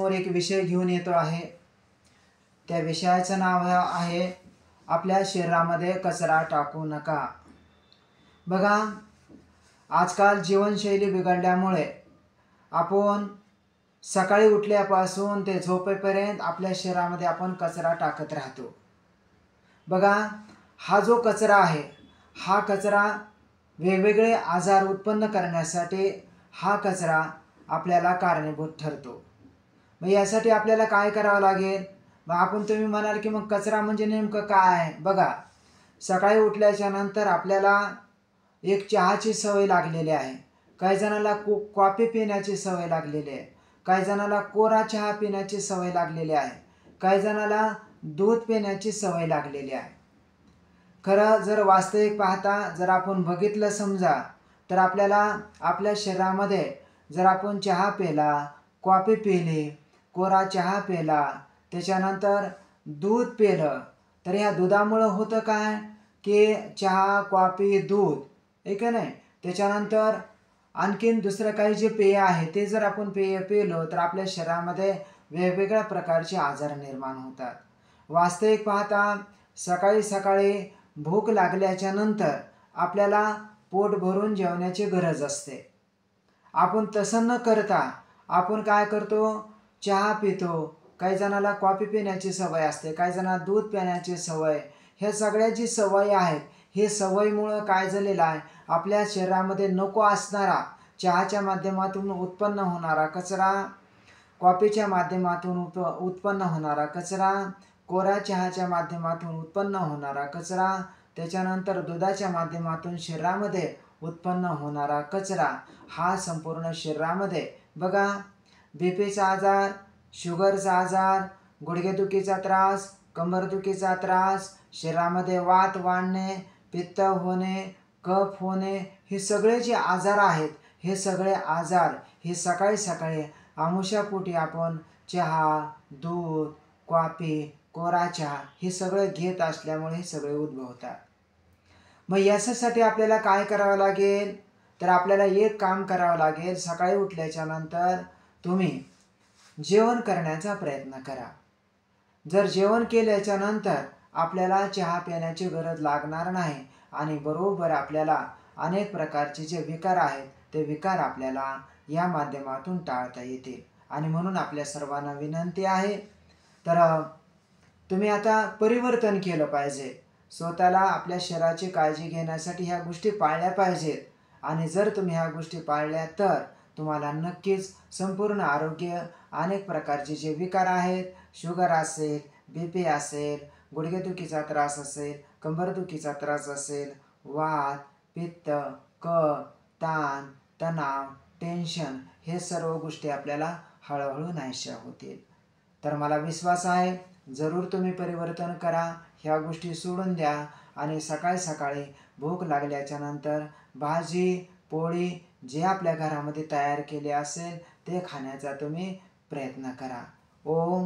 आपल्यासमोर एक विषय घेऊन येतो आहे. त्या विषयाचं नाव आहे आपल्या शरीरामध्ये कचरा टाकू नका. बघा, आजकाल जीवनशैली बिघडल्यामुळे आपण सकाळी उठल्यापासून ते झोपेपर्यंत आपल्या शरीरामध्ये आपण कचरा टाकत राहतो. बघा, हा जो कचरा आहे, हा कचरा वेगवेगळे आजार उत्पन्न करण्यासाठी हा कचरा आपल्याला कारणीभूत ठरतो. मग यासाठी आपल्याला काय करावं लागेल? मग तुम्ही म्हणाल की मग कचरा म्हणजे नेमकं काय आहे? बघा, सकाळी उठल्याच्या नंतर आपल्याला एक चहाची सवय लागलेली आहे. काही जणाला कॉफी पिण्याची सवय लागलेली आहे. काही जणाला कोरा चहा पिण्याची सवय लागलेली आहे. काही जणाला दूध पिण्याची सवय लागलेली आहे. खरं जर वास्तविक पाहता जर आपण बघितलं समजा, तर आपल्याला आपल्या शरीरामध्ये जर आपण चहा पिला, कॉफी पिली, कोरा चहा पिला, त्याच्यानंतर दूध पिलं, तर ह्या दुधामुळं होतं काय की चहा, कॉफी, दूध, आहे का नाही, त्याच्यानंतर आणखीन दुसरं काही जे पेय आहे ते जर आपण पेय पिलो तर आपल्या शरीरामध्ये वेगवेगळ्या प्रकारचे आजार निर्माण होतात. वास्तविक पाहता सकाळी सकाळी भूक लागल्याच्या नंतर आपल्याला पोट भरून जेवण्याची गरज असते. आपण तसं न करता आपण काय करतो? चहा पितो. काही जणाला कॉफी पिण्याची सवय असते, काही जणांना दूध पिण्याची सवय. ह्या सगळ्या जी सवयी आहेत, हे सवयीमुळं काय झालेलं आहे, आपल्या शरीरामध्ये नको असणारा चहाच्या माध्यमातून उत्पन्न होणारा कचरा, कॉफीच्या माध्यमातून उत्पन्न होणारा कचरा, कोरा चहाच्या माध्यमातून उत्पन्न होणारा कचरा, त्याच्यानंतर दुधाच्या माध्यमातून शरीरामध्ये उत्पन्न होणारा कचरा, हा संपूर्ण शरीरामध्ये बघा बीपीचा आजार, शुगरचा आजार, गुडघेदुखीचा त्रास, कंबरदुखीचा त्रास, शरीरामध्ये वात वाढणे, पित्त होणे, कफ होणे, हे सगळे जे आजार आहेत, हे सगळे आजार हे सकाळी सकाळी आमुष्यापोटी आपण चहा, दूध, कॉफी, कोरा चहा हे सगळं घेत असल्यामुळे हे सगळे उद्भवतात. मग याच्यासाठी आपल्याला काय करावं लागेल? तर आपल्याला एक काम करावं लागेल. सकाळी उठल्याच्या नंतर तुम्ही जेवण करण्याचा प्रयत्न करा. जर जेवण केल्याच्या नंतर आपल्याला चहा पिण्याची गरज लागणार नाही आणि बरोबर आपल्याला अनेक प्रकारचे जे विकार आहेत ते विकार आपल्याला या माध्यमातून टाळता येतील. आणि म्हणून आपल्या सर्वांना विनंती आहे, तर तुम्ही आता परिवर्तन केलं पाहिजे. स्वतःला आपल्या शरीराची काळजी घेण्यासाठी ह्या गोष्टी पाळल्या पाहिजेत. आणि जर तुम्ही ह्या गोष्टी पाळल्या तर तुम्हाला नक्कीच संपूर्ण आरोग्य, अनेक प्रकारचे जे विकार आहेत, शुगर असेल, बीपी असेल, गुडघेदुखीचा त्रास असेल, कंबरदुखीचा त्रास असेल, वात, पित्त, कफ, ताण, तणाव, टेन्शन, हे सर्व गोष्टी आपल्याला हळूहळू नाहीशा होतील. तर मला विश्वास आहे जरूर तुम्ही परिवर्तन करा. ह्या गोष्टी सोडून द्या आणि सकाळी सकाळी भूक लागल्याच्या नंतर भाजी, पोळी जे आपल्या घरामध्ये तयार केले असेल ते खाण्याचा तुम्ही प्रयत्न करा. ओम